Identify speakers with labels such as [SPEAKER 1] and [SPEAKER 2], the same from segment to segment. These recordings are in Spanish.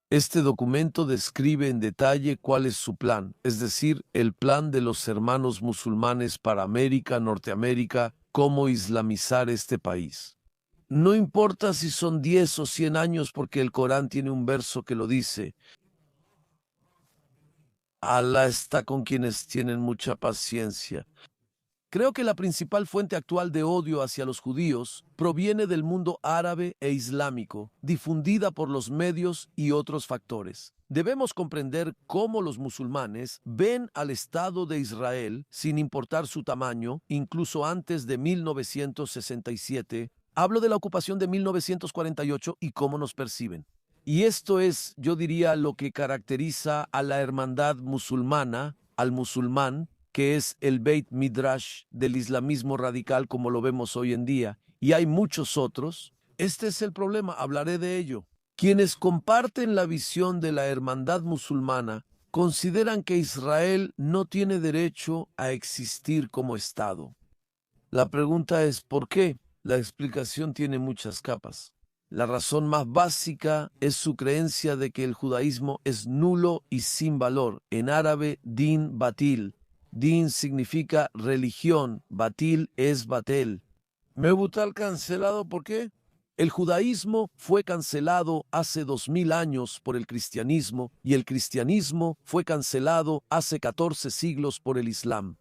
[SPEAKER 1] Este documento describe en detalle cuál es su plan, es decir, el plan de los hermanos musulmanes para América, Norteamérica, cómo islamizar este país. No importa si son 10 o 100 años porque el Corán tiene un verso que lo dice. Alá está con quienes tienen mucha paciencia. Creo que la principal fuente actual de odio hacia los judíos proviene del mundo árabe e islámico, difundida por los medios y otros factores. Debemos comprender cómo los musulmanes ven al Estado de Israel, sin importar su tamaño, incluso antes de 1967. Hablo de la ocupación de 1948 y cómo nos perciben. Y esto es, yo diría, lo que caracteriza a la hermandad musulmana, al musulmán, que es el Beit Midrash del islamismo radical como lo vemos hoy en día, y hay muchos otros. Este es el problema, hablaré de ello. Quienes comparten la visión de la hermandad musulmana consideran que Israel no tiene derecho a existir como Estado. La pregunta es ¿por qué? La explicación tiene muchas capas. La razón más básica es su creencia de que el judaísmo es nulo y sin valor. En árabe, din batil. Din significa religión, batil es batel. Mebutal cancelado, ¿por qué? El judaísmo fue cancelado hace 2000 años por el cristianismo y el cristianismo fue cancelado hace 14 siglos por el islam.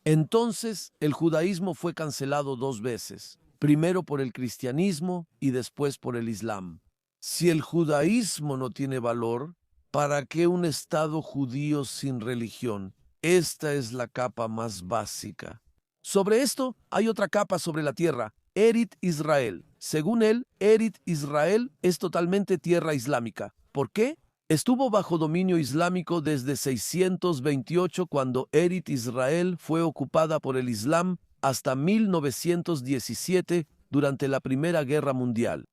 [SPEAKER 1] Entonces, el judaísmo fue cancelado 2 veces, primero por el cristianismo y después por el islam. Si el judaísmo no tiene valor, ¿para qué un Estado judío sin religión? Esta es la capa más básica. Sobre esto hay otra capa sobre la tierra, Erit Israel. Según él, Erit Israel es totalmente tierra islámica. ¿Por qué? Estuvo bajo dominio islámico desde 628 cuando Erit Israel fue ocupada por el Islam hasta 1917 durante la Primera Guerra Mundial.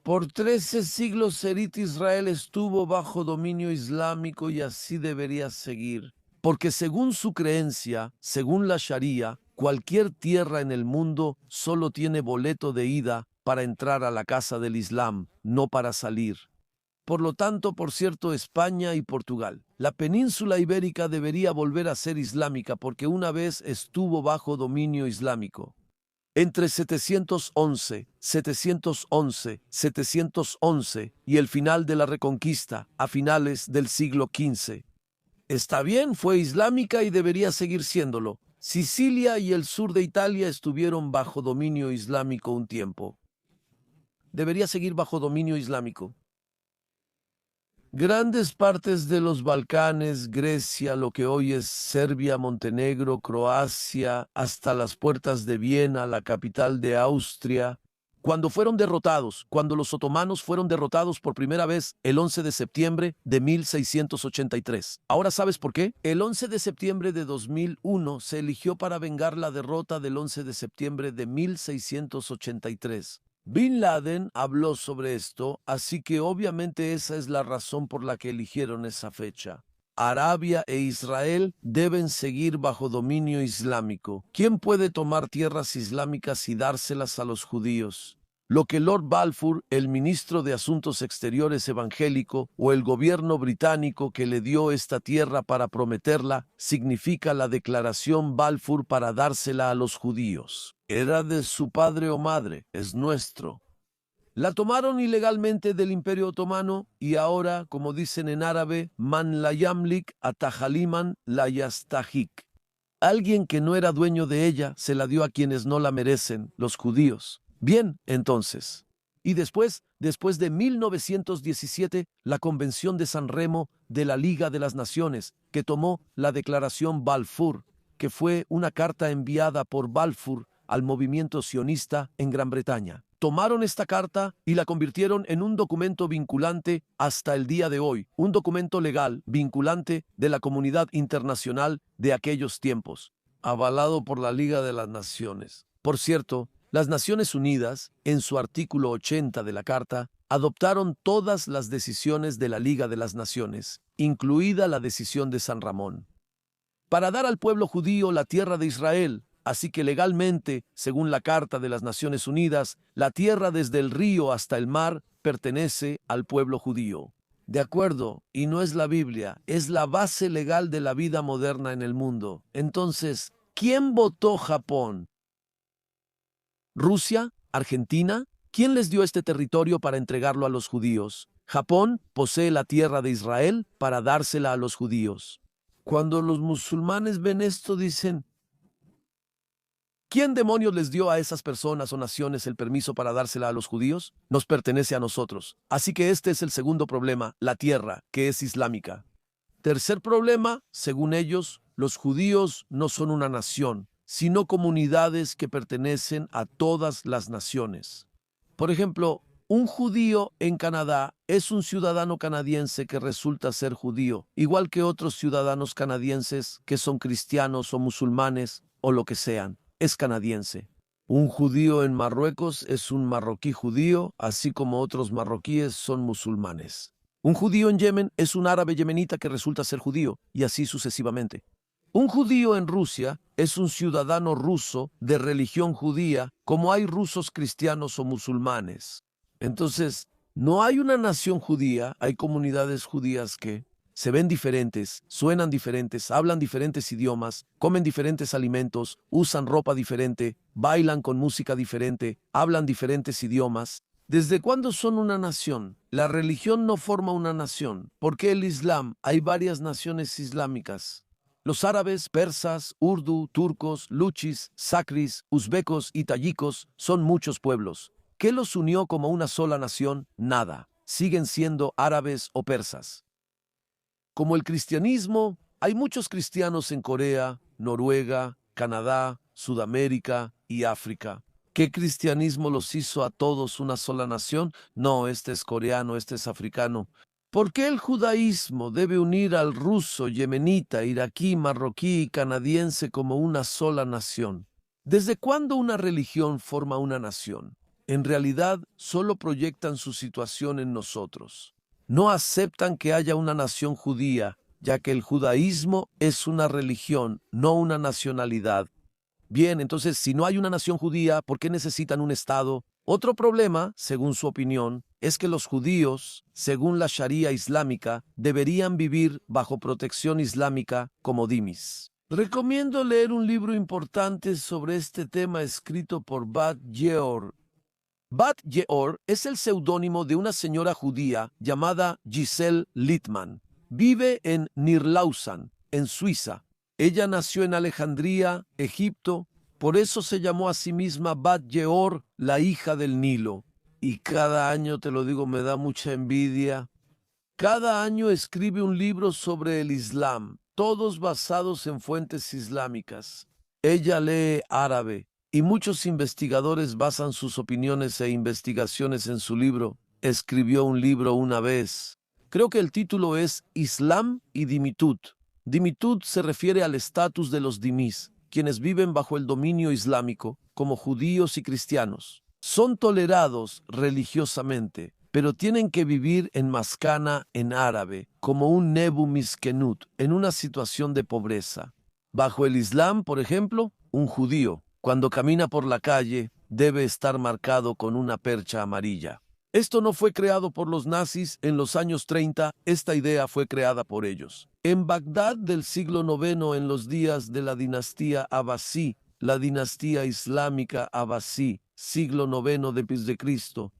[SPEAKER 1] Por 13 siglos Erit Israel estuvo bajo dominio islámico y así debería seguir. Porque según su creencia, según la Sharia, cualquier tierra en el mundo solo tiene boleto de ida para entrar a la casa del Islam, no para salir. Por lo tanto, por cierto, España y Portugal. La península ibérica debería volver a ser islámica porque una vez estuvo bajo dominio islámico. Entre 711 y el final de la Reconquista, a finales del siglo XV. Está bien, fue islámica y debería seguir siéndolo. Sicilia y el sur de Italia estuvieron bajo dominio islámico un tiempo. Debería seguir bajo dominio islámico. Grandes partes de los Balcanes, Grecia, lo que hoy es Serbia, Montenegro, Croacia, hasta las puertas de Viena, la capital de Austria, cuando fueron derrotados, cuando los otomanos fueron derrotados por primera vez el 11 de septiembre de 1683. ¿Ahora sabes por qué? El 11 de septiembre de 2001 se eligió para vengar la derrota del 11 de septiembre de 1683. Bin Laden habló sobre esto, así que obviamente esa es la razón por la que eligieron esa fecha. Arabia e Israel deben seguir bajo dominio islámico. ¿Quién puede tomar tierras islámicas y dárselas a los judíos? Lo que Lord Balfour, el ministro de Asuntos Exteriores evangélico, o el gobierno británico que le dio esta tierra para prometerla, significa la declaración Balfour para dársela a los judíos. Era de su padre o madre, es nuestro. La tomaron ilegalmente del Imperio Otomano y ahora, como dicen en árabe, man la yamlik atajaliman la yastajik. Alguien que no era dueño de ella se la dio a quienes no la merecen, los judíos. Bien, entonces. Y después de 1917, la Convención de San Remo de la Liga de las Naciones, que tomó la Declaración Balfour, que fue una carta enviada por Balfour al movimiento sionista en Gran Bretaña. Tomaron esta carta y la convirtieron en un documento vinculante hasta el día de hoy, un documento legal vinculante de la comunidad internacional de aquellos tiempos, avalado por la Liga de las Naciones. Por cierto, las Naciones Unidas, en su artículo 80 de la Carta, adoptaron todas las decisiones de la Liga de las Naciones, incluida la decisión de San Ramón, para dar al pueblo judío la tierra de Israel. Así que legalmente, según la Carta de las Naciones Unidas, la tierra desde el río hasta el mar pertenece al pueblo judío. De acuerdo, y no es la Biblia, es la base legal de la vida moderna en el mundo. Entonces, ¿quién votó Japón? ¿Rusia? ¿Argentina? ¿Quién les dio este territorio para entregarlo a los judíos? Japón posee la tierra de Israel para dársela a los judíos. Cuando los musulmanes ven esto, dicen, ¿quién demonios les dio a esas personas o naciones el permiso para dársela a los judíos? Nos pertenece a nosotros. Así que este es el segundo problema, la tierra, que es islámica. Tercer problema, según ellos, los judíos no son una nación, sino comunidades que pertenecen a todas las naciones. Por ejemplo, un judío en Canadá es un ciudadano canadiense que resulta ser judío, igual que otros ciudadanos canadienses que son cristianos o musulmanes o lo que sean. Es canadiense. Un judío en Marruecos es un marroquí judío, así como otros marroquíes son musulmanes. Un judío en Yemen es un árabe yemenita que resulta ser judío, y así sucesivamente. Un judío en Rusia es un ciudadano ruso de religión judía, como hay rusos cristianos o musulmanes. Entonces, no hay una nación judía, hay comunidades judías que se ven diferentes, suenan diferentes, hablan diferentes idiomas, comen diferentes alimentos, usan ropa diferente, bailan con música diferente, hablan diferentes idiomas. ¿Desde cuándo son una nación? La religión no forma una nación. ¿Por qué el Islam? Hay varias naciones islámicas. Los árabes, persas, urdu, turcos, luchis, sakris, uzbecos y tayikos son muchos pueblos. ¿Qué los unió como una sola nación? Nada. Siguen siendo árabes o persas. Como el cristianismo, hay muchos cristianos en Corea, Noruega, Canadá, Sudamérica y África. ¿Qué cristianismo los hizo a todos una sola nación? No, este es coreano, este es africano. ¿Por qué el judaísmo debe unir al ruso, yemenita, iraquí, marroquí y canadiense como una sola nación? ¿Desde cuándo una religión forma una nación? En realidad, solo proyectan su situación en nosotros. No aceptan que haya una nación judía, ya que el judaísmo es una religión, no una nacionalidad. Bien, entonces, si no hay una nación judía, ¿por qué necesitan un Estado? Otro problema, según su opinión, es que los judíos, según la Sharia islámica, deberían vivir bajo protección islámica como dhimis. Recomiendo leer un libro importante sobre este tema escrito por Bat Ye'or. Bat Ye'or es el seudónimo de una señora judía llamada Giselle Littman. Vive en Nirlausan, en Suiza. Ella nació en Alejandría, Egipto, por eso se llamó a sí misma Bat Ye'or, la hija del Nilo. Y cada año, te lo digo, me da mucha envidia. Cada año escribe un libro sobre el Islam, todos basados en fuentes islámicas. Ella lee árabe y muchos investigadores basan sus opiniones e investigaciones en su libro. Escribió un libro una vez. Creo que el título es Islam y Dhimmitud. Dhimmitud se refiere al estatus de los dhimis, quienes viven bajo el dominio islámico, como judíos y cristianos. Son tolerados religiosamente, pero tienen que vivir en maskana en árabe, como un nebu miskenut, en una situación de pobreza. Bajo el Islam, por ejemplo, un judío, cuando camina por la calle, debe estar marcado con una percha amarilla. Esto no fue creado por los nazis en los años 30, esta idea fue creada por ellos. En Bagdad del siglo IX, en los días de la dinastía Abbasí, la dinastía islámica Abbasí, siglo IX después de Cristo,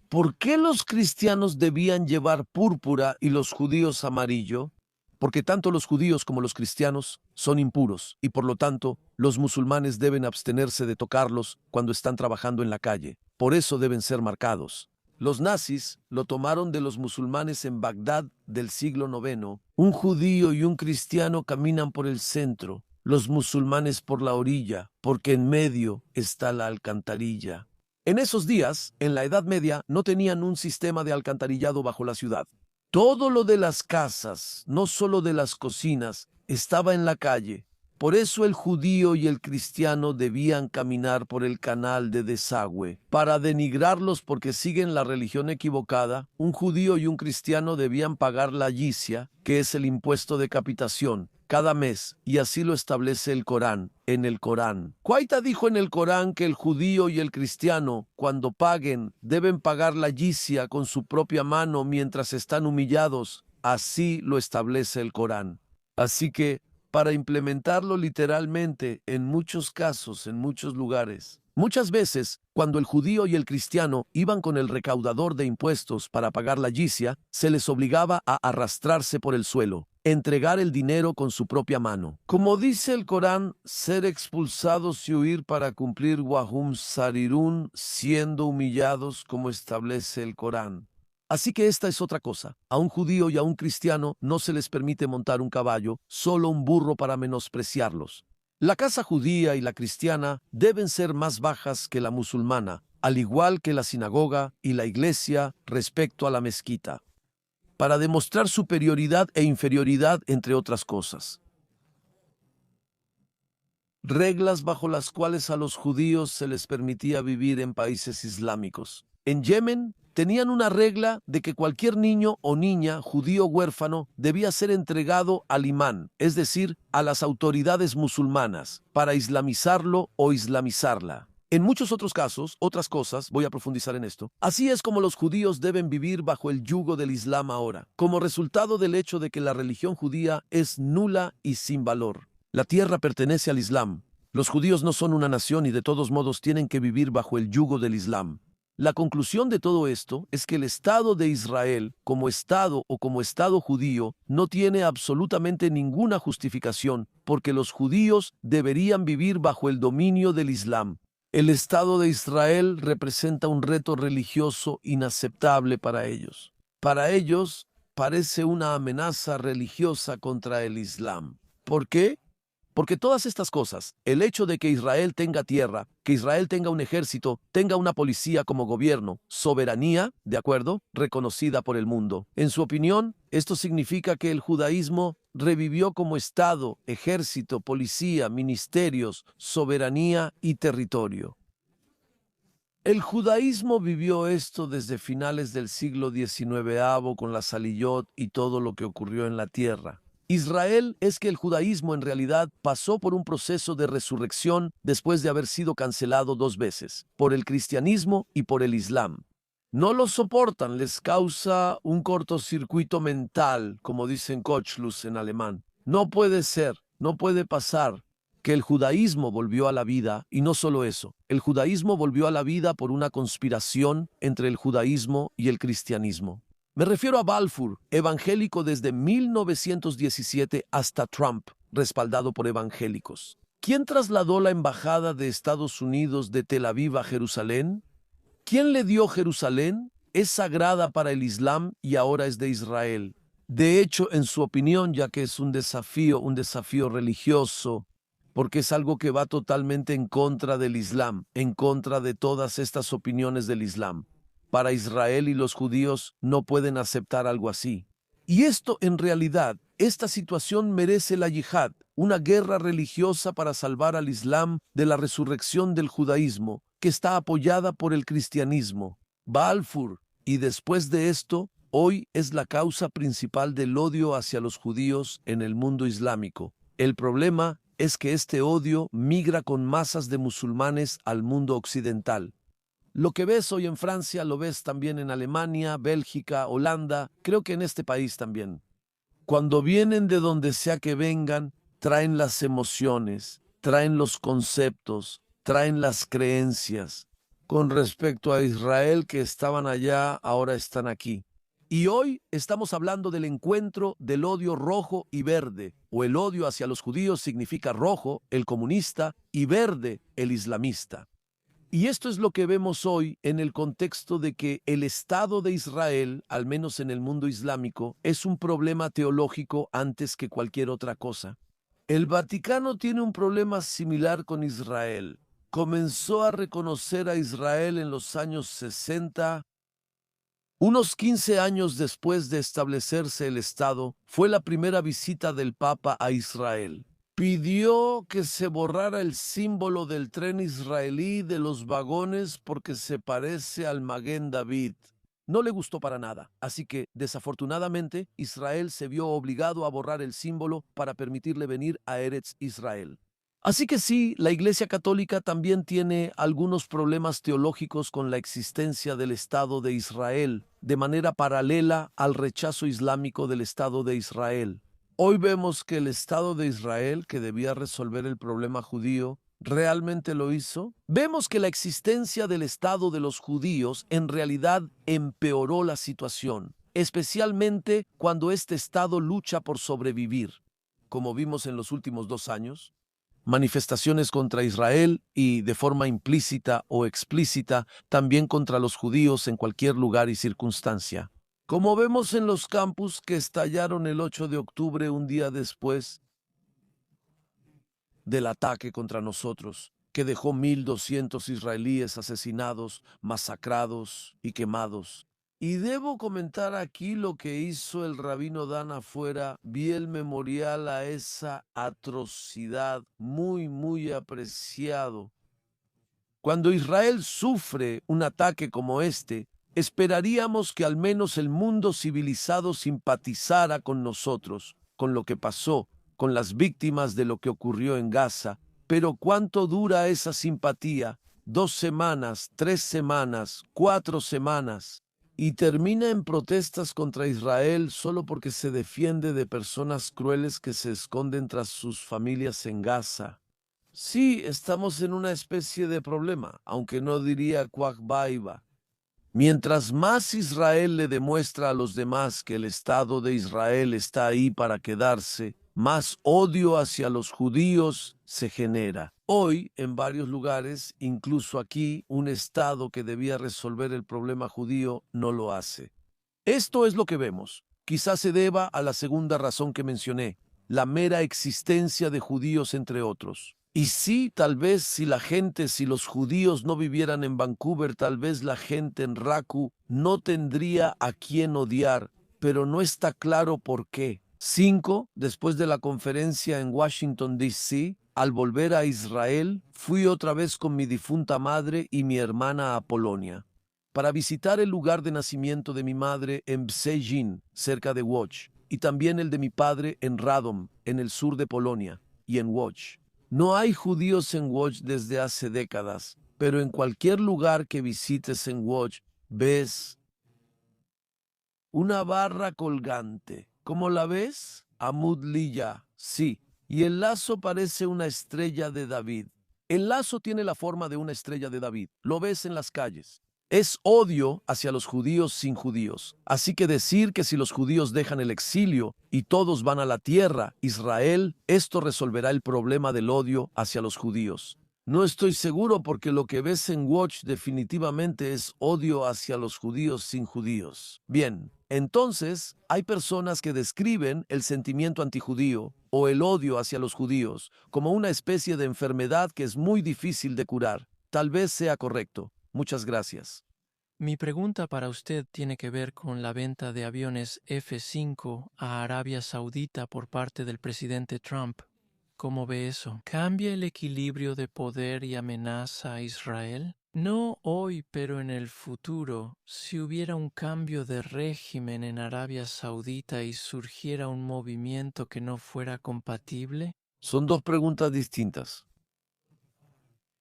[SPEAKER 1] ¿por qué los cristianos debían llevar púrpura y los judíos amarillo? Porque tanto los judíos como los cristianos son impuros y por lo tanto los musulmanes deben abstenerse de tocarlos cuando están trabajando en la calle. Por eso deben ser marcados. Los nazis lo tomaron de los musulmanes en Bagdad del siglo IX. Un judío y un cristiano caminan por el centro, los musulmanes por la orilla, porque en medio está la alcantarilla. En esos días, en la Edad Media, no tenían un sistema de alcantarillado bajo la ciudad. Todo lo de las casas, no solo de las cocinas, estaba en la calle. Por eso el judío y el cristiano debían caminar por el canal de desagüe. Para denigrarlos porque siguen la religión equivocada, un judío y un cristiano debían pagar la yizia, que es el impuesto de capitación, cada mes, y así lo establece el Corán. En el Corán, Cuaita dijo en el Corán que el judío y el cristiano, cuando paguen, deben pagar la yizia con su propia mano mientras están humillados. Así lo establece el Corán. Así que, para implementarlo literalmente, en muchos casos, en muchos lugares, muchas veces, cuando el judío y el cristiano iban con el recaudador de impuestos para pagar la yizia, se les obligaba a arrastrarse por el suelo, entregar el dinero con su propia mano. Como dice el Corán, ser expulsados y huir para cumplir wahum sarirun, siendo humillados como establece el Corán. Así que esta es otra cosa. A un judío y a un cristiano no se les permite montar un caballo, solo un burro para menospreciarlos. La casa judía y la cristiana deben ser más bajas que la musulmana, al igual que la sinagoga y la iglesia respecto a la mezquita, para demostrar superioridad e inferioridad, entre otras cosas. Reglas bajo las cuales a los judíos se les permitía vivir en países islámicos. En Yemen, tenían una regla de que cualquier niño o niña judío huérfano debía ser entregado al imán, es decir, a las autoridades musulmanas, para islamizarlo o islamizarla. En muchos otros casos, otras cosas, voy a profundizar en esto. Así es como los judíos deben vivir bajo el yugo del Islam ahora, como resultado del hecho de que la religión judía es nula y sin valor. La tierra pertenece al Islam. Los judíos no son una nación y de todos modos tienen que vivir bajo el yugo del Islam. La conclusión de todo esto es que el Estado de Israel, como Estado o como Estado judío, no tiene absolutamente ninguna justificación, porque los judíos deberían vivir bajo el dominio del Islam. El Estado de Israel representa un reto religioso inaceptable para ellos. Para ellos, parece una amenaza religiosa contra el Islam. ¿Por qué? Porque todas estas cosas, el hecho de que Israel tenga tierra, que Israel tenga un ejército, tenga una policía como gobierno, soberanía, ¿de acuerdo?, reconocida por el mundo. En su opinión, esto significa que el judaísmo revivió como Estado, ejército, policía, ministerios, soberanía y territorio. El judaísmo vivió esto desde finales del siglo XIX con la Saliyot y todo lo que ocurrió en la tierra. Israel es que el judaísmo en realidad pasó por un proceso de resurrección después de haber sido cancelado 2 veces, por el cristianismo y por el islam. No lo soportan, les causa un cortocircuito mental, como dicen Kurzschluss en alemán. No puede ser, no puede pasar que el judaísmo volvió a la vida, y no solo eso, el judaísmo volvió a la vida por una conspiración entre el judaísmo y el cristianismo. Me refiero a Balfour, evangélico desde 1917 hasta Trump, respaldado por evangélicos. ¿Quién trasladó la embajada de Estados Unidos de Tel Aviv a Jerusalén? ¿Quién le dio Jerusalén? Es sagrada para el Islam y ahora es de Israel. De hecho, en su opinión, ya que es un desafío religioso, porque es algo que va totalmente en contra del Islam, en contra de todas estas opiniones del Islam. Para Israel y los judíos no pueden aceptar algo así. Y esto, en realidad, esta situación merece la yihad, una guerra religiosa para salvar al Islam de la resurrección del judaísmo, que está apoyada por el cristianismo. Balfour, y después de esto, hoy es la causa principal del odio hacia los judíos en el mundo islámico. El problema es que este odio migra con masas de musulmanes al mundo occidental. Lo que ves hoy en Francia lo ves también en Alemania, Bélgica, Holanda, creo que en este país también. Cuando vienen de donde sea que vengan, traen las emociones, traen los conceptos, traen las creencias. Con respecto a Israel, que estaban allá, ahora están aquí. Y hoy estamos hablando del encuentro del odio rojo y verde, o el odio hacia los judíos significa rojo, el comunista, y verde, el islamista. Y esto es lo que vemos hoy en el contexto de que el Estado de Israel, al menos en el mundo islámico, es un problema teológico antes que cualquier otra cosa. El Vaticano tiene un problema similar con Israel. Comenzó a reconocer a Israel en los años 60. Unos 15 años después de establecerse el Estado, fue la primera visita del Papa a Israel. Pidió que se borrara el símbolo del tren israelí de los vagones porque se parece al Maguen David. No le gustó para nada, así que, desafortunadamente, Israel se vio obligado a borrar el símbolo para permitirle venir a Eretz Israel. Así que sí, la Iglesia Católica también tiene algunos problemas teológicos con la existencia del Estado de Israel, de manera paralela al rechazo islámico del Estado de Israel. Hoy vemos que el Estado de Israel, que debía resolver el problema judío, ¿realmente lo hizo? Vemos que la existencia del Estado de los judíos en realidad empeoró la situación, especialmente cuando este Estado lucha por sobrevivir, como vimos en los últimos 2 años. Manifestaciones contra Israel y, de forma implícita o explícita, también contra los judíos en cualquier lugar y circunstancia. Como vemos en los campus que estallaron el 8 de octubre, un día después del ataque contra nosotros, que dejó 1,200 israelíes asesinados, masacrados y quemados. Y debo comentar aquí lo que hizo el rabino Dan afuera. Vi el memorial a esa atrocidad, muy apreciado. Cuando Israel sufre un ataque como este, esperaríamos que al menos el mundo civilizado simpatizara con nosotros, con lo que pasó, con las víctimas de lo que ocurrió en Gaza. Pero ¿cuánto dura esa simpatía? 2 semanas, 3 semanas, 4 semanas. Y termina en protestas contra Israel solo porque se defiende de personas crueles que se esconden tras sus familias en Gaza. Sí, estamos en una especie de problema, aunque no diría Kwakbaiba. Mientras más Israel le demuestra a los demás que el Estado de Israel está ahí para quedarse, más odio hacia los judíos se genera. Hoy, en varios lugares, incluso aquí, un Estado que debía resolver el problema judío no lo hace. Esto es lo que vemos. Quizás se deba a la segunda razón que mencioné, la mera existencia de judíos entre otros. Y sí, tal vez si los judíos no vivieran en Vancouver, tal vez la gente en Raku no tendría a quién odiar, pero no está claro por qué. 5. Después de la conferencia en Washington, D.C., al volver a Israel, fui otra vez con mi difunta madre y mi hermana a Polonia para visitar el lugar de nacimiento de mi madre en Bzezin, cerca de Łódź, y también el de mi padre en Radom, en el sur de Polonia, y en Łódź. No hay judíos en Łódź desde hace décadas, pero en cualquier lugar que visites en Łódź ves una barra colgante. ¿Cómo la ves? Amud Liyah, sí, y el lazo parece una estrella de David. El lazo tiene la forma de una estrella de David. Lo ves en las calles. Es odio hacia los judíos sin judíos. Así que decir que si los judíos dejan el exilio y todos van a la tierra, Israel, esto resolverá el problema del odio hacia los judíos. No estoy seguro porque lo que ves en Watch definitivamente es odio hacia los judíos sin judíos. Bien, entonces hay personas que describen el sentimiento antijudío o el odio hacia los judíos como una especie de enfermedad que es muy difícil de curar. Tal vez sea correcto. Muchas gracias.
[SPEAKER 2] Mi pregunta para usted tiene que ver con la venta de aviones F-5 a Arabia Saudita por parte del presidente Trump. ¿Cómo ve eso? ¿Cambia el equilibrio de poder y amenaza a Israel? No hoy, pero en el futuro, si hubiera un cambio de régimen en Arabia Saudita y surgiera un movimiento que no fuera compatible.
[SPEAKER 1] Son 2 preguntas distintas.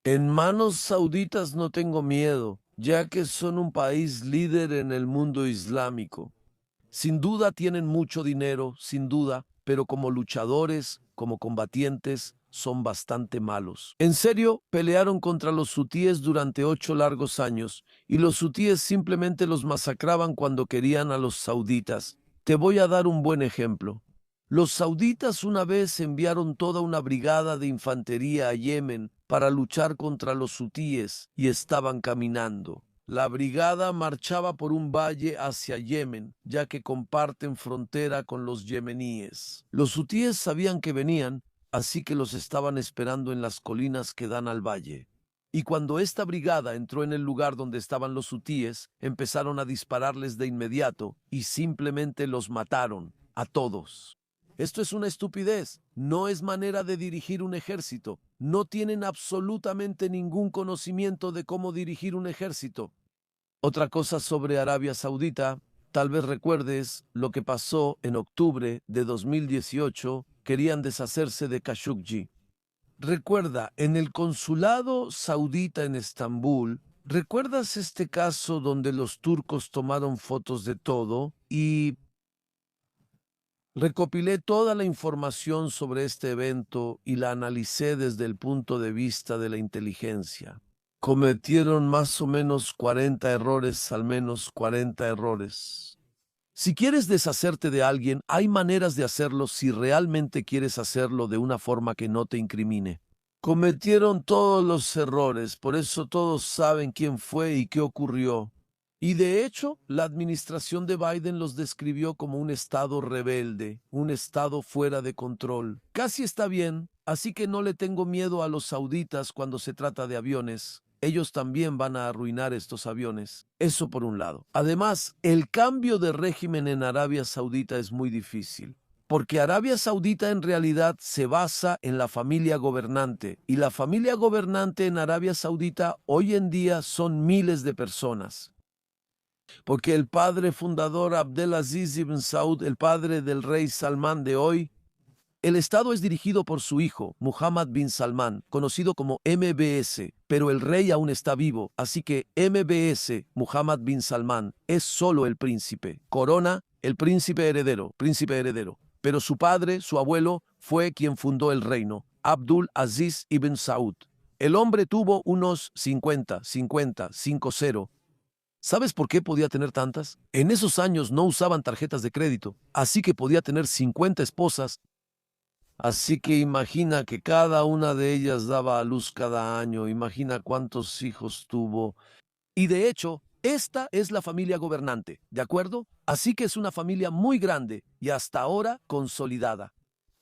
[SPEAKER 1] En manos sauditas no tengo miedo, ya que son un país líder en el mundo islámico. Sin duda tienen mucho dinero, sin duda, pero como luchadores, como combatientes, son bastante malos. En serio, pelearon contra los hutíes durante 8 largos años, y los hutíes simplemente los masacraban cuando querían a los sauditas. Te voy a dar un buen ejemplo. Los sauditas una vez enviaron toda una brigada de infantería a Yemen para luchar contra los hutíes y estaban caminando. La brigada marchaba por un valle hacia Yemen, ya que comparten frontera con los yemeníes. Los hutíes sabían que venían, así que los estaban esperando en las colinas que dan al valle. Y cuando esta brigada entró en el lugar donde estaban los hutíes, empezaron a dispararles de inmediato y simplemente los mataron a todos. Esto es una estupidez, no es manera de dirigir un ejército. No tienen absolutamente ningún conocimiento de cómo dirigir un ejército. Otra cosa sobre Arabia Saudita, tal vez recuerdes lo que pasó en octubre de 2018, querían deshacerse de Khashoggi. Recuerda, en el consulado saudita en Estambul, ¿recuerdas este caso donde los turcos tomaron fotos de todo? Y recopilé toda la información sobre este evento y la analicé desde el punto de vista de la inteligencia. Cometieron más o menos 40 errores, al menos 40 errores. Si quieres deshacerte de alguien, hay maneras de hacerlo si realmente quieres hacerlo de una forma que no te incrimine. Cometieron todos los errores, por eso todos saben quién fue y qué ocurrió. Y de hecho, la administración de Biden los describió como un estado rebelde, un estado fuera de control. Casi está bien, así que no le tengo miedo a los sauditas cuando se trata de aviones. Ellos también van a arruinar estos aviones. Eso por un lado. Además, el cambio de régimen en Arabia Saudita es muy difícil, porque Arabia Saudita en realidad se basa en la familia gobernante, y la familia gobernante en Arabia Saudita hoy en día son miles de personas. Porque el padre fundador Abdelaziz ibn Saud, el padre del rey Salmán de hoy, el Estado es dirigido por su hijo, Muhammad bin Salman, conocido como MBS, pero el rey aún está vivo, así que MBS, Muhammad bin Salman, es solo el príncipe. Corona, el príncipe heredero, pero su padre, su abuelo, fue quien fundó el reino, Abdul Aziz ibn Saud. El hombre tuvo unos 50. ¿Sabes por qué podía tener tantas? En esos años no usaban tarjetas de crédito, así que podía tener 50 esposas. Así que imagina que cada una de ellas daba a luz cada año, imagina cuántos hijos tuvo. Y de hecho, esta es la familia gobernante, ¿de acuerdo? Así que es una familia muy grande y hasta ahora consolidada.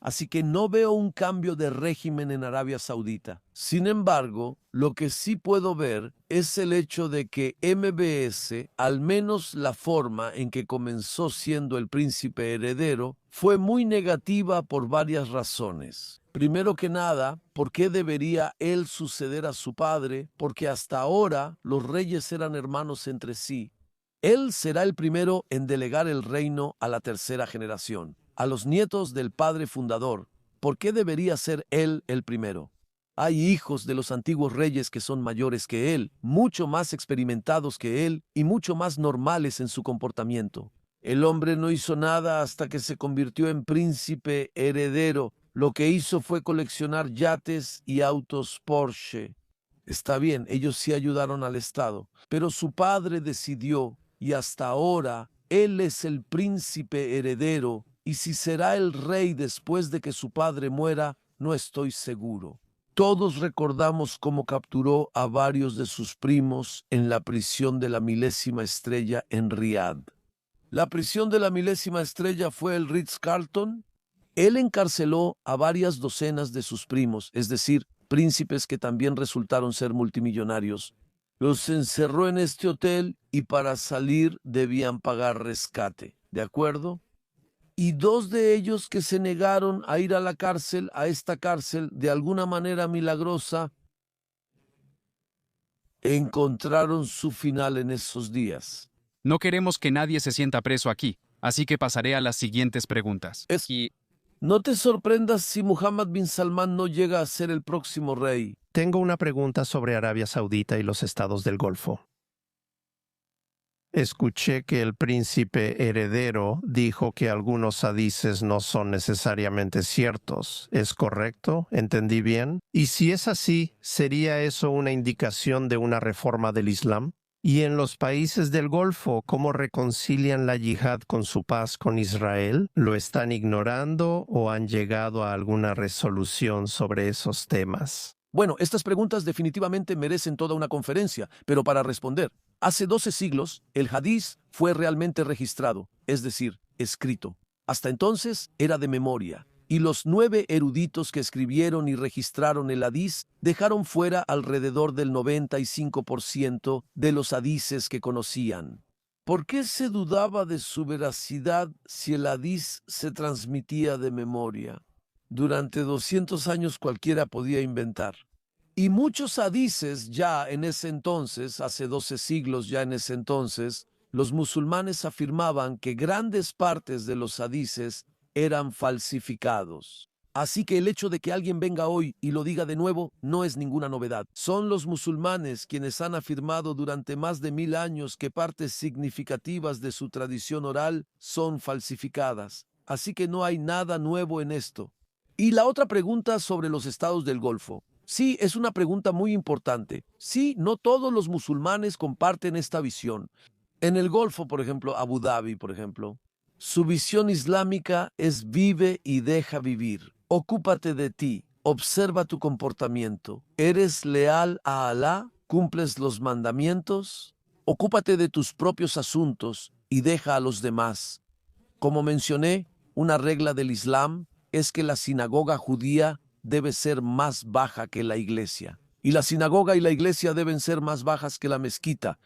[SPEAKER 1] Así que no veo un cambio de régimen en Arabia Saudita. Sin embargo, lo que sí puedo ver es el hecho de que MBS, al menos la forma en que comenzó siendo el príncipe heredero, fue muy negativa por varias razones. Primero que nada, ¿por qué debería él suceder a su padre? Porque hasta ahora los reyes eran hermanos entre sí. Él será el primero en delegar el reino a la tercera generación, a los nietos del padre fundador. ¿Por qué debería ser él el primero? Hay hijos de los antiguos reyes que son mayores que él, mucho más experimentados que él y mucho más normales en su comportamiento. El hombre no hizo nada hasta que se convirtió en príncipe heredero. Lo que hizo fue coleccionar yates y autos Porsche. Está bien, ellos sí ayudaron al Estado, pero su padre decidió, y hasta ahora él es el príncipe heredero, y si será el rey después de que su padre muera, no estoy seguro. Todos recordamos cómo capturó a varios de sus primos en la prisión de la Milésima Estrella en Riad. La prisión de la Milésima Estrella fue el Ritz-Carlton. Él encarceló a varias docenas de sus primos, es decir, príncipes que también resultaron ser multimillonarios. Los encerró en este hotel y para salir debían pagar rescate, ¿de acuerdo? Y dos de ellos que se negaron a ir a la cárcel, a esta cárcel, de alguna manera milagrosa, encontraron su final en esos días.
[SPEAKER 3] No queremos que nadie se sienta preso aquí, así que pasaré a las siguientes preguntas.
[SPEAKER 1] No te sorprendas si Muhammad bin Salman no llega a ser el próximo rey.
[SPEAKER 4] Tengo una pregunta sobre Arabia Saudita y los estados del Golfo. Escuché que el príncipe heredero dijo que algunos hadices no son necesariamente ciertos. ¿Es correcto? ¿Entendí bien? Y si es así, ¿sería eso una indicación de una reforma del Islam? Y en los países del Golfo, ¿cómo reconcilian la yihad con su paz con Israel? ¿Lo están ignorando o han llegado a alguna resolución sobre esos temas?
[SPEAKER 1] Bueno, estas preguntas definitivamente merecen toda una conferencia, pero para responder, hace 12 siglos el hadiz fue realmente registrado, es decir, escrito. Hasta entonces era de memoria, y los 9 eruditos que escribieron y registraron el hadiz dejaron fuera alrededor del 95% de los hadices que conocían. ¿Por qué se dudaba de su veracidad si el hadiz se transmitía de memoria? Durante 200 años cualquiera podía inventar. Y muchos hadices ya en ese entonces, hace 12 siglos ya en ese entonces, los musulmanes afirmaban que grandes partes de los hadices eran falsificados. Así que el hecho de que alguien venga hoy y lo diga de nuevo no es ninguna novedad. Son los musulmanes quienes han afirmado durante más de 1000 años que partes significativas de su tradición oral son falsificadas. Así que no hay nada nuevo en esto. Y la otra pregunta sobre los estados del Golfo. Sí, es una pregunta muy importante. Sí, no todos los musulmanes comparten esta visión. En el Golfo, por ejemplo, Abu Dhabi, por ejemplo, su visión islámica es vive y deja vivir. Ocúpate de ti, observa tu comportamiento. ¿Eres leal a Alá? ¿Cumples los mandamientos? Ocúpate de tus propios asuntos y deja a los demás. Como mencioné, una regla del Islam es que la sinagoga judía debe ser más baja que la iglesia. Y la sinagoga y la iglesia deben ser más bajas que la mezquita.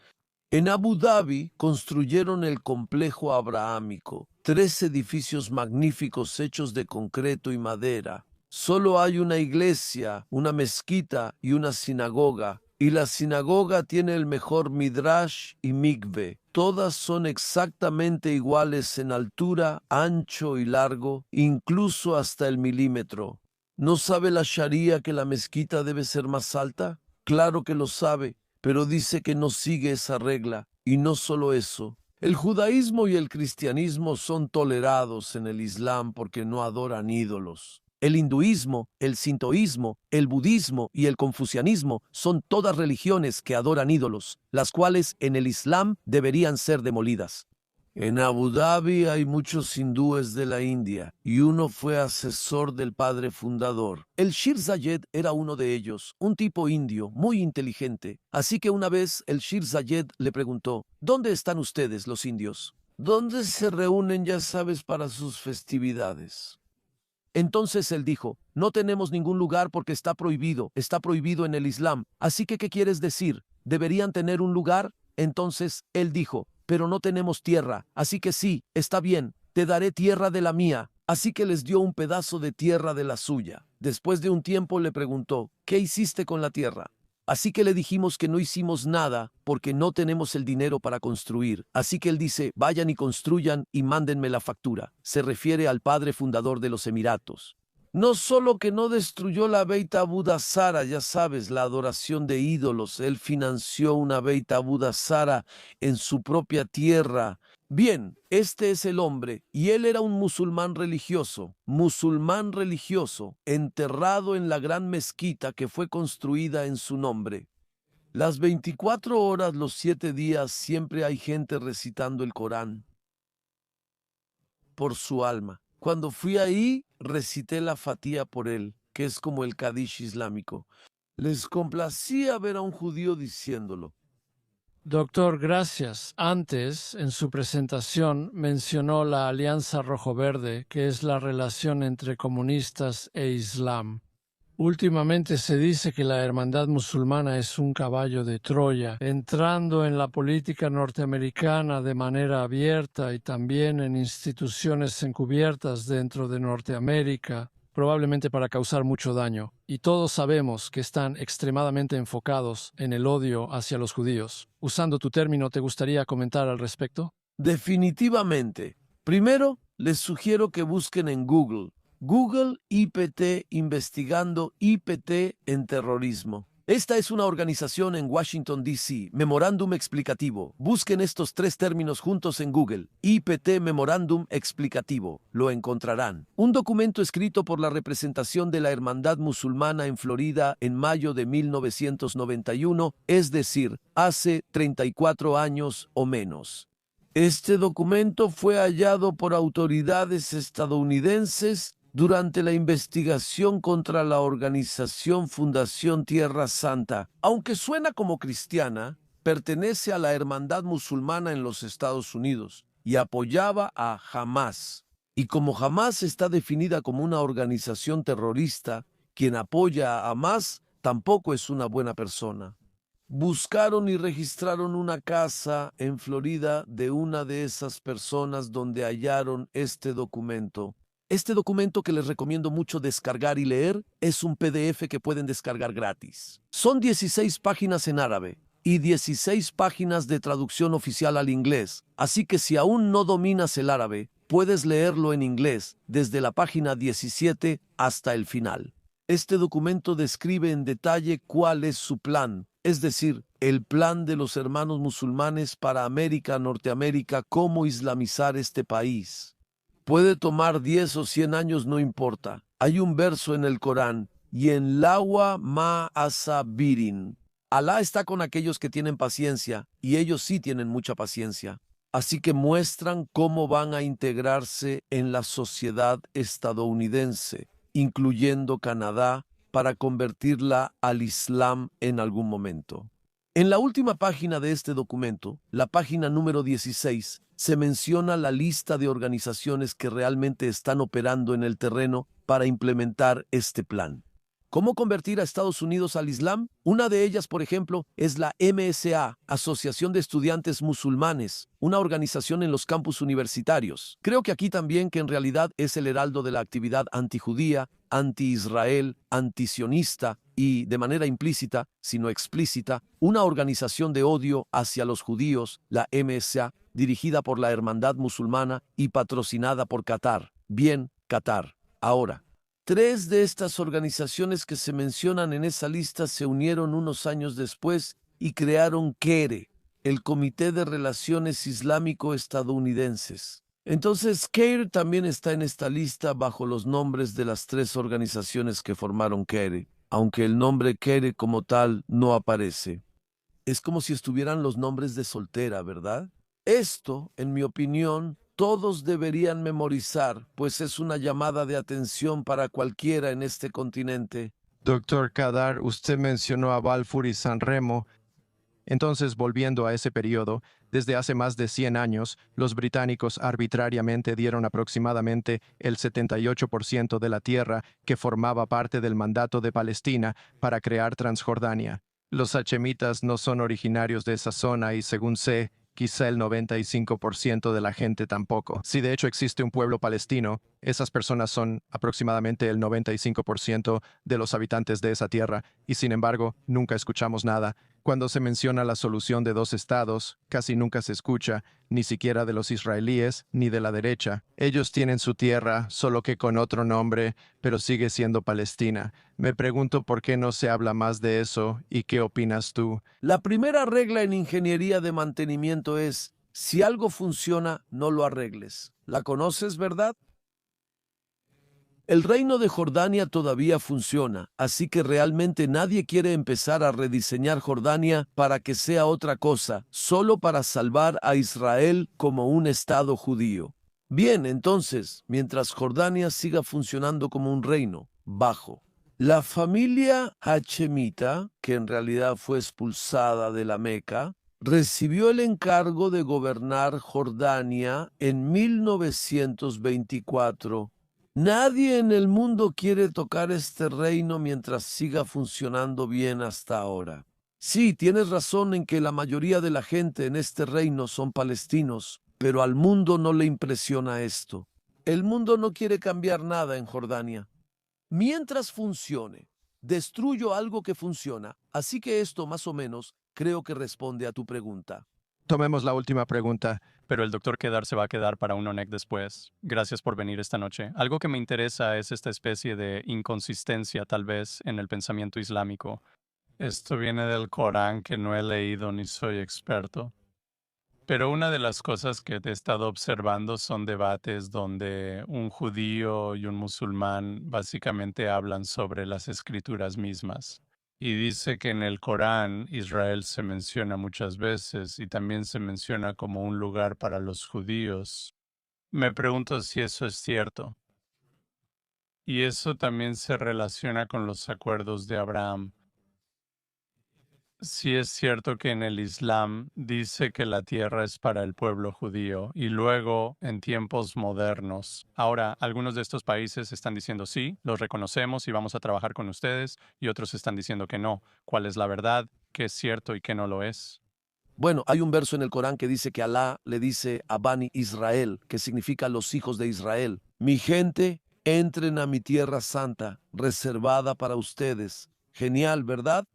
[SPEAKER 1] En Abu Dhabi construyeron el complejo abrahámico, 3 edificios magníficos hechos de concreto y madera. Solo hay una iglesia, una mezquita y una sinagoga. Y la sinagoga tiene el mejor midrash y mikve. Todas son exactamente iguales en altura, ancho y largo, incluso hasta el milímetro. ¿No sabe la Sharia que la mezquita debe ser más alta? Claro que lo sabe, pero dice que no sigue esa regla. Y no solo eso. El judaísmo y el cristianismo son tolerados en el Islam porque no adoran ídolos. El hinduismo, el sintoísmo, el budismo y el confucianismo son todas religiones que adoran ídolos, las cuales en el Islam deberían ser demolidas. En Abu Dhabi hay muchos hindúes de la India y uno fue asesor del padre fundador. El Shir Zayed era uno de ellos, un tipo indio muy inteligente. Así que una vez el Shir Zayed le preguntó, ¿dónde están ustedes, los indios? ¿Dónde se reúnen, ya sabes, para sus festividades? Entonces él dijo, no tenemos ningún lugar porque está prohibido en el Islam. Así que, ¿qué quieres decir? ¿Deberían tener un lugar? Entonces él dijo, pero no tenemos tierra, así que sí, está bien, te daré tierra de la mía. Así que les dio un pedazo de tierra de la suya. Después de un tiempo le preguntó, ¿qué hiciste con la tierra? Así que le dijimos que no hicimos nada porque no tenemos el dinero para construir. Así que él dice, vayan y construyan y mándenme la factura. Se refiere al padre fundador de los Emiratos. No solo que no destruyó la Beit Abu Zara, ya sabes, la adoración de ídolos, él financió una Beit Abu Zara en su propia tierra. Bien, este es el hombre, y él era un musulmán religioso, enterrado en la gran mezquita que fue construida en su nombre. Las 24 horas, los 7 días, siempre hay gente recitando el Corán por su alma. Cuando fui ahí, recité la Fatía por él, que es como el Kadish islámico. Les complacía ver a un judío diciéndolo.
[SPEAKER 2] Doctor, gracias. Antes, en su presentación, mencionó la Alianza Rojo-Verde, que es la relación entre comunistas e Islam. Últimamente se dice que la hermandad musulmana es un caballo de Troya, entrando en la política norteamericana de manera abierta y también en instituciones encubiertas dentro de Norteamérica, probablemente para causar mucho daño. Y todos sabemos que están extremadamente enfocados en el odio hacia los judíos. Usando tu término, ¿te gustaría comentar al respecto?
[SPEAKER 1] Definitivamente. Primero, les sugiero que busquen en Google IPT investigando IPT en terrorismo. Esta es una organización en Washington, D.C., Memorándum Explicativo. Busquen estos 3 términos juntos en Google. IPT Memorándum Explicativo. Lo encontrarán. Un documento escrito por la representación de la Hermandad Musulmana en Florida en mayo de 1991, es decir, hace 34 años o menos. Este documento fue hallado por autoridades estadounidenses durante la investigación contra la organización Fundación Tierra Santa. Aunque suena como cristiana, pertenece a la Hermandad Musulmana en los Estados Unidos y apoyaba a Hamás. Y como Hamás está definida como una organización terrorista, quien apoya a Hamás tampoco es una buena persona. Buscaron y registraron una casa en Florida de una de esas personas donde hallaron este documento. Este documento que les recomiendo mucho descargar y leer es un PDF que pueden descargar gratis. Son 16 páginas en árabe y 16 páginas de traducción oficial al inglés, así que si aún no dominas el árabe, puedes leerlo en inglés desde la página 17 hasta el final. Este documento describe en detalle cuál es su plan, es decir, el plan de los hermanos musulmanes para Norteamérica, cómo islamizar este país. Puede tomar 10 o 100 años, no importa. Hay un verso en el Corán, y en lawa ma asabirin. Alá está con aquellos que tienen paciencia, y ellos sí tienen mucha paciencia. Así que muestran cómo van a integrarse en la sociedad estadounidense, incluyendo Canadá, para convertirla al Islam en algún momento. En la última página de este documento, la página número 16, se menciona la lista de organizaciones que realmente están operando en el terreno para implementar este plan. ¿Cómo convertir a Estados Unidos al Islam? Una de ellas, por ejemplo, es la MSA, Asociación de Estudiantes Musulmanes, una organización en los campus universitarios. Creo que aquí también que en realidad es el heraldo de la actividad antijudía, anti-Israel, antisionista y, de manera implícita, sino explícita, una organización de odio hacia los judíos, la MSA, dirigida por la Hermandad Musulmana y patrocinada por Qatar. Bien, Qatar. Ahora, 3 de estas organizaciones que se mencionan en esa lista se unieron unos años después y crearon CAIRE, el Comité de Relaciones Islámico-Estadounidenses. Entonces, CAIRE también está en esta lista bajo los nombres de las 3 organizaciones que formaron CAIRE, aunque el nombre CAIRE como tal no aparece. Es como si estuvieran los nombres de soltera, ¿verdad? Esto, en mi opinión, todos deberían memorizar, pues es una llamada de atención para cualquiera en este continente.
[SPEAKER 5] Doctor Kadar, usted mencionó a Balfour y San Remo. Entonces, volviendo a ese periodo, desde hace más de 100 años, los británicos arbitrariamente dieron aproximadamente el 78% de la tierra que formaba parte del mandato de Palestina para crear Transjordania. Los hachemitas no son originarios de esa zona y, según sé, quizá el 95% de la gente tampoco. Si de hecho existe un pueblo palestino, esas personas son aproximadamente el 95% de los habitantes de esa tierra, y sin embargo, nunca escuchamos nada. Cuando se menciona la solución de 2 estados, casi nunca se escucha, ni siquiera de los israelíes ni de la derecha. Ellos tienen su tierra, solo que con otro nombre, pero sigue siendo Palestina. Me pregunto por qué no se habla más de eso y qué opinas tú.
[SPEAKER 1] La primera regla en ingeniería de mantenimiento es, si algo funciona, no lo arregles. ¿La conoces, verdad? El reino de Jordania todavía funciona, así que realmente nadie quiere empezar a rediseñar Jordania para que sea otra cosa, solo para salvar a Israel como un estado judío. Bien, entonces, mientras Jordania siga funcionando como un reino, bajo la familia hachemita, que en realidad fue expulsada de la Meca, recibió el encargo de gobernar Jordania en 1924. Nadie en el mundo quiere tocar este reino mientras siga funcionando bien hasta ahora. Sí, tienes razón en que la mayoría de la gente en este reino son palestinos, pero al mundo no le impresiona esto. El mundo no quiere cambiar nada en Jordania. Mientras funcione, destruyo algo que funciona, así que esto más o menos creo que responde a tu pregunta.
[SPEAKER 5] Tomemos la última pregunta.
[SPEAKER 6] Pero el doctor Kedar se va a quedar para un ONEC después. Gracias por venir esta noche. Algo que me interesa es esta especie de inconsistencia, tal vez, en el pensamiento islámico. Esto viene del Corán, que no he leído ni soy experto. Pero una de las cosas que he estado observando son debates donde un judío y un musulmán básicamente hablan sobre las escrituras mismas. Y dice que en el Corán Israel se menciona muchas veces y también se menciona como un lugar para los judíos. Me pregunto si eso es cierto. Y eso también se relaciona con los acuerdos de Abraham. Si es cierto que en el Islam dice que la tierra es para el pueblo judío y luego en tiempos modernos. Ahora, algunos de estos países están diciendo sí, los reconocemos y vamos a trabajar con ustedes, y otros están diciendo que no. ¿Cuál es la verdad? ¿Qué es cierto y qué no lo es?
[SPEAKER 1] Bueno, hay un verso en el Corán que dice que Alá le dice a Bani Israel, que significa los hijos de Israel. Mi gente, entren a mi tierra santa, reservada para ustedes. Genial, ¿verdad?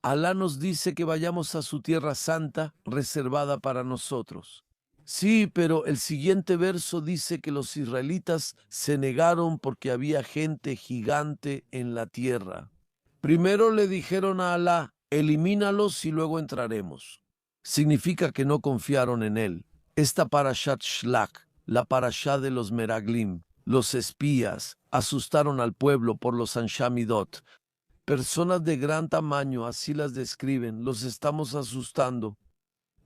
[SPEAKER 1] Alá nos dice que vayamos a su tierra santa, reservada para nosotros. Sí, pero el siguiente verso dice que los israelitas se negaron porque había gente gigante en la tierra. Primero le dijeron a Alá, elimínalos y luego entraremos. Significa que no confiaron en él. Esta parashat Shlach, la parashá de los Meraglim, los espías, asustaron al pueblo por los Anshamidot. Personas de gran tamaño, así las describen, los estamos asustando.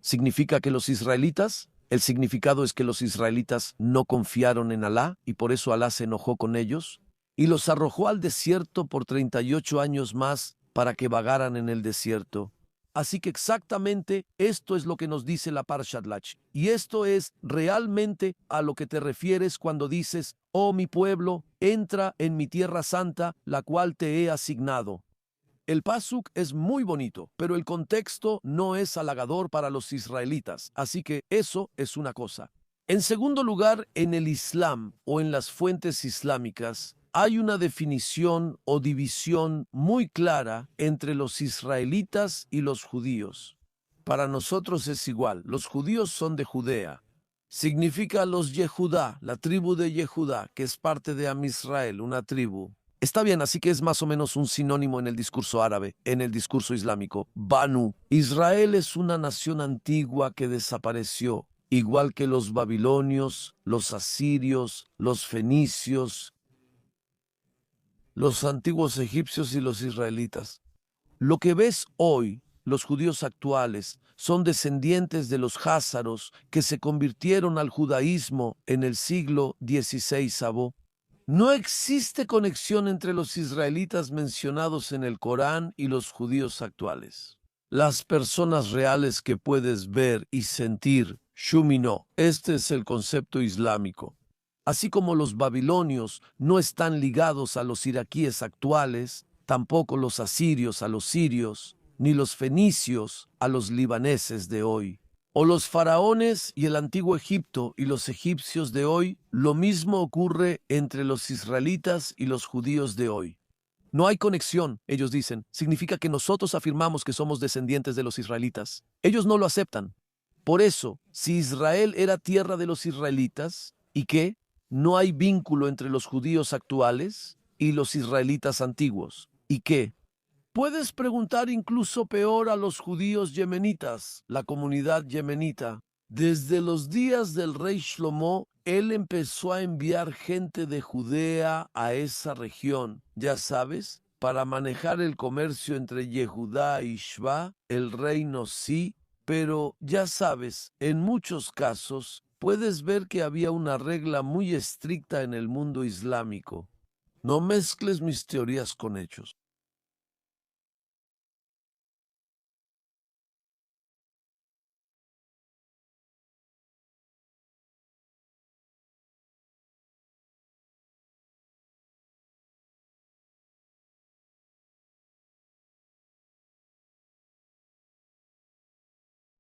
[SPEAKER 1] ¿Significa que los israelitas? El significado es que los israelitas no confiaron en Alá y por eso Alá se enojó con ellos y los arrojó al desierto por 38 años más para que vagaran en el desierto. Así que exactamente esto es lo que nos dice la Parashat Lach. Y esto es realmente a lo que te refieres cuando dices, oh mi pueblo, entra en mi tierra santa, la cual te he asignado. El pasuk es muy bonito, pero el contexto no es halagador para los israelitas, así que eso es una cosa. En segundo lugar, en el Islam o en las fuentes islámicas, hay una definición o división muy clara entre los israelitas y los judíos. Para nosotros es igual, los judíos son de Judea. Significa los Yehudá, la tribu de Yehudá, que es parte de Am Israel, una tribu. Está bien, así que es más o menos un sinónimo en el discurso árabe, en el discurso islámico. Banu. Israel es una nación antigua que desapareció, igual que los babilonios, los asirios, los fenicios, los antiguos egipcios y los israelitas. Lo que ves hoy, los judíos actuales, son descendientes de los házaros que se convirtieron al judaísmo en el siglo XVI. No existe conexión entre los israelitas mencionados en el Corán y los judíos actuales. Las personas reales que puedes ver y sentir, Shumino, este es el concepto islámico. Así como los babilonios no están ligados a los iraquíes actuales, tampoco los asirios a los sirios, ni los fenicios a los libaneses de hoy. O los faraones y el antiguo Egipto y los egipcios de hoy, lo mismo ocurre entre los israelitas y los judíos de hoy. No hay conexión, ellos dicen. Significa que nosotros afirmamos que somos descendientes de los israelitas. Ellos no lo aceptan. Por eso, si Israel era tierra de los israelitas, ¿y qué? ¿No hay vínculo entre los judíos actuales y los israelitas antiguos? ¿Y qué? Puedes preguntar incluso peor a los judíos yemenitas, la comunidad yemenita. Desde los días del rey Shlomo, él empezó a enviar gente de Judea a esa región, ya sabes, para manejar el comercio entre Yehudá y Shva, el reino sí, pero ya sabes, en muchos casos puedes ver que había una regla muy estricta en el mundo islámico. No mezcles mis teorías con hechos.